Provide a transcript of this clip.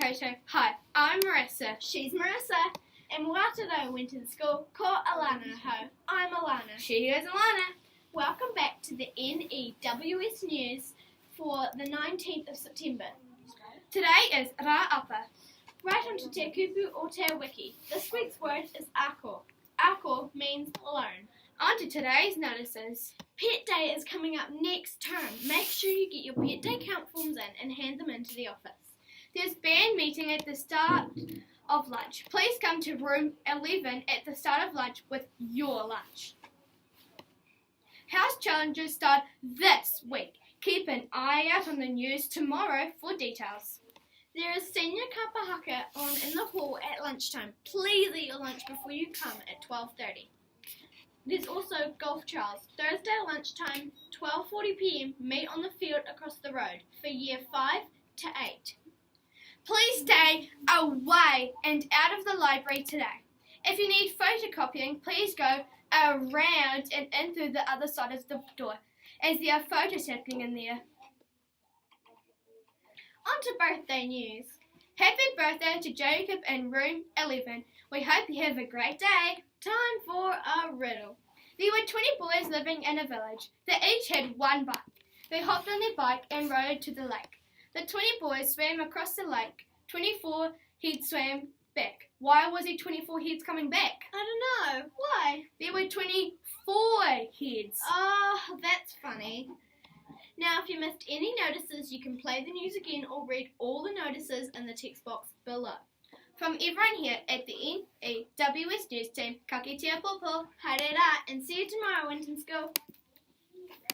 koutou. Hi, I'm Marissa. She's Marissa. And Wātaro went in school. Ko Alana ho. I'm Alana. She is Alana. Welcome back to the N.E.W.S news for the 19th of September. Today is Raapa. Right onto te kupu or te wiki. This week's word is ako. Ako means alone. On to today's notices. Pet Day is coming up next term. Make sure you get your Pet Day count forms in and hand them into the office. There's band meeting at the start of lunch. Please come to room 11 at the start of lunch with your lunch. House challenges start this week. Keep an eye out on the news tomorrow for details. There is senior Kapa Haka on in the hall at lunchtime. Please eat your lunch before you come at 12:30. There's also golf trials. Thursday lunchtime, 12:40 p.m. Meet on the field across the road for year 5 to 8. Please stay away and out of the library today. If you need photocopying, please go around and in through the other side of the door, as there are photos happening in there. On to birthday news. Happy birthday to Jacob in room 11. We hope you have a great day. Time for a riddle. There were 20 boys living in a village. They each had one bike. They hopped on their bike and rode to the lake. The 20 boys swam across the lake. 24 heads swam back. Why was there 24 heads coming back? I don't know. Why? There were 24 heads. Oh, that's funny. Now, if you missed any notices, you can play the news again or read all the notices in the text box below. From everyone here at the N.E.W.S news team, ka kite a popo. Haere rā, and see you tomorrow, Winton School.